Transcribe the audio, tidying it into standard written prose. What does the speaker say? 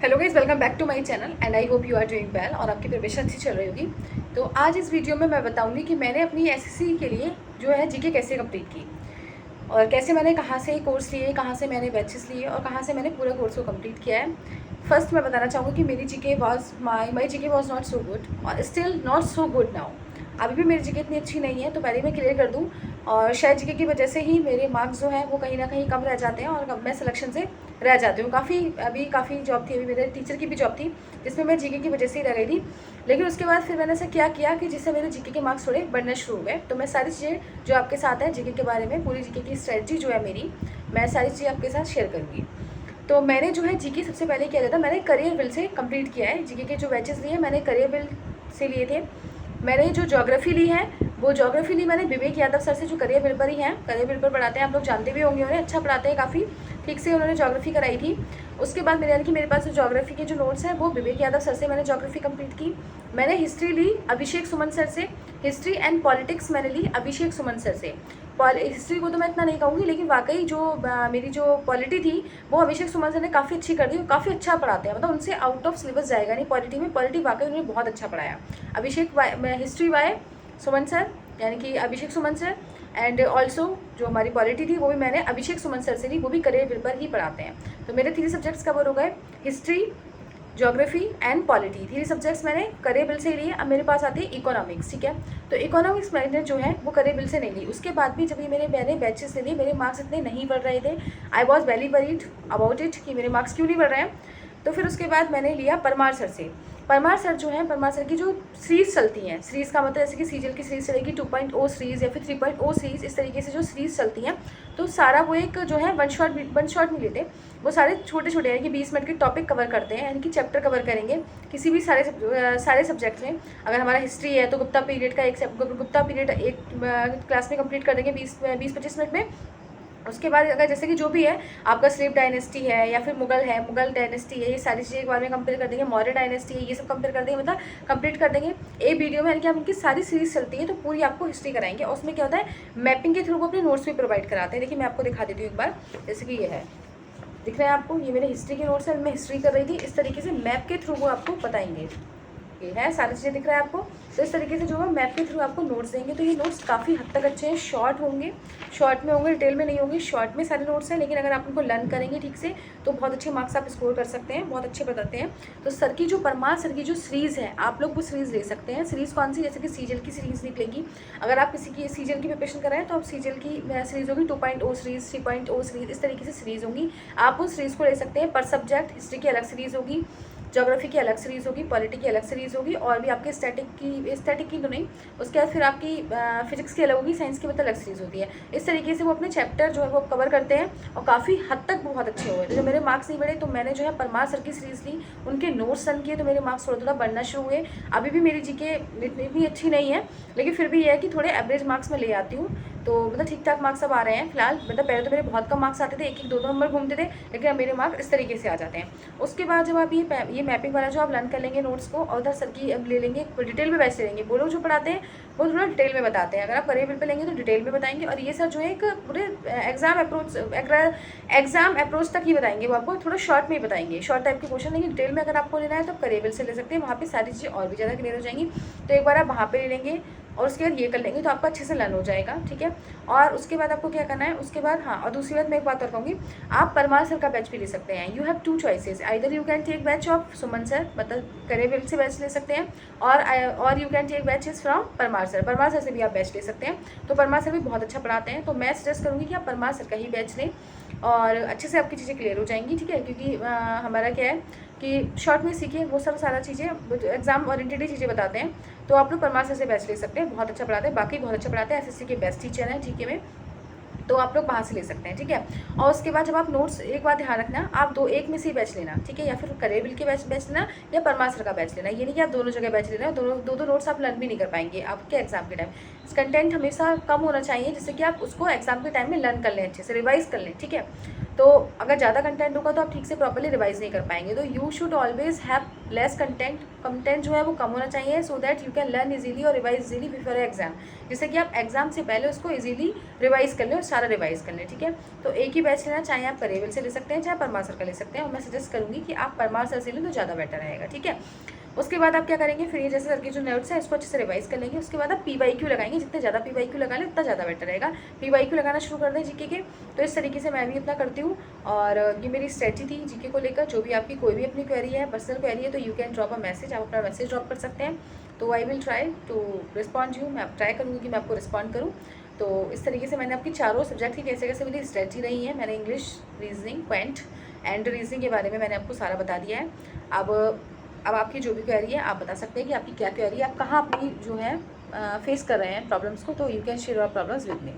Hello guys, welcome back to my channel and I hope you are doing well और आपकी preparation अच्छी चल रही होगी। तो आज इस वीडियो में मैं बताऊंगी कि मैंने अपनी एसएससी के लिए जो है जीके कैसे कंप्लीट की और कैसे मैंने कहाँ से कोर्स लिए, कहाँ से मैंने बैचेस लिए और कहाँ से मैंने पूरा कोर्स को कंप्लीट किया है। फर्स्ट मैं बताना चाहूँगी कि मेरी GK was my GK was not so good और still not so good now. अभी भी मेरी जीके इतनी अच्छी नहीं है, तो पहले मैं क्लियर कर दूँ। और शायद जीके की वजह से ही मेरे मार्क्स जो हैं वो कहीं ना कहीं कम रह जाते हैं और मैं सिलेक्शन से रह जाती हूँ। काफ़ी जॉब थी, अभी मेरे टीचर की भी जॉब थी जिसमें मैं जीके की वजह से ही रह गई थी। लेकिन उसके बाद फिर मैंने ऐसा क्या किया कि जिससे मेरे जीके के मार्क्स थोड़े बढ़ने शुरू हो गए। तो मैं सारी चीज़ें जो आपके साथ है जीके के बारे में, पूरी जीके की स्ट्रेटजी जो है मेरी, मैं सारी चीज़ें आपके साथ शेयर करूँगी। तो मैंने जो है जीके सबसे पहले क्या था, मैंने करियर बिल से कंप्लीट किया है। जीके के जो बैचेस लिए मैंने करियर बिल से लिए थे। मैंने जो ज्योग्राफी ली है वो ज्योग्राफी ली मैंने विवेक यादव सर से, जो करियर बिल पर ही हैं, करियर बिल पर पढ़ाते हैं, आप लोग जानते भी होंगे उन्हें, अच्छा पढ़ाते हैं, काफ़ी ठीक से उन्होंने ज्योग्राफी कराई थी। उसके बाद मेरे यानी कि मेरे पास जो ज्योग्राफी के जो नोट्स हैं वो विवेक यादव सर से मैंने ज्योग्राफी कंप्लीट की। मैंने हिस्ट्री ली अभिषेक सुमन सर से, हिस्ट्री एंड पॉलिटिक्स मैंने ली अभिषेक सुमन सर से। हिस्ट्री को तो मैं इतना नहीं कहूँगी, लेकिन वाकई जो मेरी जो पॉलिटी थी वो अभिषेक सुमन सर ने काफ़ी अच्छी कर दी, काफ़ी अच्छा पढ़ाते हैं, मतलब उनसे आउट ऑफ सिलेबस जाएगा नहीं पॉलिटी में। पॉलिटी वाकई उन्होंने बहुत अच्छा पढ़ाया। हिस्ट्री वाई सुमन सर यानी कि अभिषेक सुमन सर, एंड ऑल्सो जो हमारी पॉलिटी थी वो भी मैंने अभिषेक सुमन सर से ली, वो भी करियर बिल पर ही पढ़ाते हैं। तो मेरे 3 सब्जेक्ट्स कवर हो गए, history, geography and polity. 3 subjects मैंने करियर बिल से लिए। अब मेरे पास आती है इकोनॉमिक्स, ठीक है। तो इकोनॉमिक्स मैंने जो है वो करियर बिल से नहीं ली। उसके बाद भी जब ये मैंने बैचेस ले लिए, मेरे मार्क्स इतने नहीं बढ़ रहे थे। I was very worried about it कि मेरे मार्क्स क्यों नहीं बढ़ रहे हैं। तो फिर उसके बाद मैंने लिया परमार सर से। परमार सर जो है, परमार सर की जो सीरीज़ चलती हैं, सीरीज़ का मतलब जैसे कि सीजल की सीरीज़ चलेगी 2.0 सीरीज़ या फिर 3.0 सीरीज़, इस तरीके से जो सीरीज़ चलती हैं, तो सारा वो एक जो है वन शॉट नहीं लेते, वो सारे छोटे छोटे यानी कि 20 मिनट के टॉपिक कवर करते हैं, यानी कि चैप्टर कवर करेंगे किसी भी सारे सब्जेक्ट में। अगर हमारा हिस्ट्री है तो गुप्ता पीरियड का गुप्ता पीरियड एक क्लास में कंप्लीट कर देंगे 20-25 मिनट में। उसके बाद अगर जैसे कि जो भी है आपका स्लेव डायनेस्टी है या फिर मुगल डायनेस्टी है, ये सारी चीज़ें एक बार में कंपेयर कर देंगे, मौर्य डायनेस्टी है, ये सब कंपेयर कर देंगे, मतलब कंप्लीट कर देंगे एक वीडियो में। यानी कि आप उनकी सारी सीरीज चलती है तो पूरी आपको हिस्ट्री कराएंगे। और उसमें क्या होता है, मैपिंग के थ्रू वो अपने नोट्स भी प्रोवाइड कराते हैं। देखिए मैं आपको दिखा देती हूँ एक बार, जैसे कि ये है, दिख रहे हैं आपको, ये मेरे हिस्ट्री के नोट्स है, मैं हिस्ट्री कर रही थी, इस तरीके से मैप के थ्रू वो आपको बताएंगे। ये है, सारी चीज़ें दिख रहा है आपको। तो इस तरीके से जो है मैप के थ्रू आपको नोट्स देंगे। तो ये नोट्स काफ़ी हद तक अच्छे हैं, शॉर्ट होंगे, शॉर्ट में होंगे, डिटेल में नहीं होंगे, शॉर्ट में सारे नोट्स हैं। लेकिन अगर आप उनको लर्न करेंगे ठीक से तो बहुत अच्छे मार्क्स आप स्कोर कर सकते हैं, बहुत अच्छे बताते हैं। तो सर की जो परमार सर की जो सीरीज़ है, आप लोग वो सीरीज़ ले सकते हैं। सीरीज़ कौन सी, जैसे कि सीजल की सीरीज़ निकलेगी। अगर आप किसी की सीजल की प्रिपरेशन कर रहे हैं तो आप सीजल की सीरीज़ होगी 2.0 सीरीज़, 3.0 सीरीज़, इस तरीके से सीरीज़ होंगी। आप उस सीरीज़ को ले सकते हैं पर सब्जेक्ट। हिस्ट्री की अलग सीरीज़ होगी, ज्योग्राफी की अलग सीरीज़ होगी, पॉलिटी की अलग सीरीज़ होगी, और भी आपके स्टैटिक की तो नहीं। उसके बाद फिर आपकी फिजिक्स की अलग होगी, साइंस की मतलब अलग सीरीज़ होती है। इस तरीके से वो अपने चैप्टर जो है वो कवर करते हैं और काफ़ी हद तक बहुत अच्छे हुए। तो जो मेरे मार्क्स नहीं बढ़े तो मैंने जो है परमार सर की सीरीज़ ली, उनके नोट्स रन किए, तो मेरे मार्क्स थोड़ा थोड़ा बढ़ना शुरू हुए। अभी भी मेरी जीके इतनी अच्छी नहीं है, लेकिन फिर भी ये है कि थोड़े एवरेज मार्क्स में ले आती हूँ। तो मतलब ठीक ठाक मार्क्स अब आ रहे हैं फिलहाल। मतलब पहले तो मेरे बहुत कम मार्क्स आते थे, 1-1, 2-2 नंबर घूमते थे, लेकिन अब मेरे मार्क्स इस तरीके से आ जाते हैं। उसके बाद जब आप ये मैपिंग वाला जो आप लर्न कर लेंगे नोट्स को, और उधर सर की अब ले लेंगे, डिटेल में बैच ले लेंगे। वो लोग जो पढ़ाते हैं वो थोड़ा डिटेल में बताते हैं। अगर आप करियर बिल पे लेंगे तो डिटेल में बताएंगे, और ये सर जो है एक पूरे एग्जाम अप्रोच तक ही बताएंगे, वो आपको थोड़ा शॉर्ट में ही बताएंगे, शॉर्ट टाइप के क्वेश्चन। लेकिन डिटेल में अगर आपको लेना है तो आप करियर बिल से ले सकते हैं, वहाँ पे सारी चीज़ें और भी ज़्यादा क्लियर हो जाएंगी। तो एक बार आप वहाँ पे ले लेंगे और उसके बाद ये कर लेंगे तो आपका अच्छे से लर्न हो जाएगा, ठीक है। और उसके बाद आपको क्या करना है, उसके बाद हाँ, और दूसरी बात मैं एक बात और कहूँगी, आप परमार सर का बैच भी ले सकते हैं। You have 2 choices, either you can take batch of Suman sir, मतलब करियर बिल से बैच ले सकते हैं, और you can take batches from Parmar sir. Parmar sir से भी आप बैच ले सकते हैं। तो परमार सर भी बहुत अच्छा पढ़ाते हैं, तो मैं सजेस्ट करूँगी कि आप परमार सर का ही बैच लें और अच्छे से आपकी चीज़ें क्लियर हो जाएंगी, ठीक है। क्योंकि हमारा क्या है कि शॉर्ट में सीखिए, वो सब सारा चीज़ें एग्जाम ओरिएंटेड ही चीज़ें बताते हैं। तो आप लोग परमार सर से बैच ले सकते हैं, बहुत अच्छा पढ़ाते हैं, बाकी बहुत अच्छा पढ़ाते हैं, एसएससी के बेस्ट टीचर हैं जीके में, तो आप लोग वहाँ से ले सकते हैं, ठीक है। और उसके बाद जब आप नोट्स, एक बात ध्यान रखना, आप एक में से ही बैच लेना, ठीक है, या फिर करियर बिल के बैच लेना या परमार सर का बैच लेना। ये नहीं कि आप दोनों जगह बैच लेना, दो नोट्स आप लर्न भी नहीं कर पाएंगे आपके एग्जाम के टाइम। कंटेंट हमेशा कम होना चाहिए जिससे कि आप उसको एग्जाम के टाइम में लर्न कर लें, अच्छे से रिवाइज कर लें, ठीक है। तो अगर ज़्यादा कंटेंट होगा तो आप ठीक से प्रॉपर्ली रिवाइज नहीं कर पाएंगे। तो you should always have less content जो है वो कम होना चाहिए, so that you can learn easily और रिवाइज इजीली बिफोर एग्जाम, जिससे कि आप एग्जाम से पहले उसको इजीली रिवाइज कर लें और सारा रिवाइज कर लें, ठीक है। तो एक ही बैच लेना, चाहे आप परेवल से ले सकते हैं चाहे परमार सर का ले सकते हैं, और मैं सजेस्ट करूँगी कि आप परमार सर से लें तो ज़्यादा बेटर रहेगा, ठीक है। उसके बाद आप क्या करेंगे, फिर ये जैसे सर के जो नोट्स है इसको अच्छे से रिवाइज कर लेंगे। उसके बाद आप PYQ लगाएंगे, जितने ज़्यादा PYQ लगा लें उतना ज़्यादा बेटर रहेगा। PYQ लगाना शुरू कर दें जीके के। तो इस तरीके से मैं भी अपना करती हूँ, और ये मेरी स्ट्रेटजी थी जीके को लेकर। जो भी आपकी कोई भी अपनी क्वेरी है, पर्सनल क्वेरी है, तो you can drop a message, आप अपना मैसेज ड्रॉप कर सकते हैं। तो I will try to respond you, मैं ट्राई करूँगी कि मैं आपको रिस्पॉन्ड करूँ। तो इस तरीके से मैंने आपकी चारों सब्जेक्ट की कैसे कैसे मेरी स्ट्रेटजी रही है, मैंने English, reasoning, Quint and reasoning के बारे में मैंने आपको सारा बता दिया है। अब आपकी जो भी क्वेरी है आप बता सकते हैं कि आपकी क्या क्वेरी है, आप कहाँ अपनी जो है फेस कर रहे हैं प्रॉब्लम्स को। तो you can share your problems with me.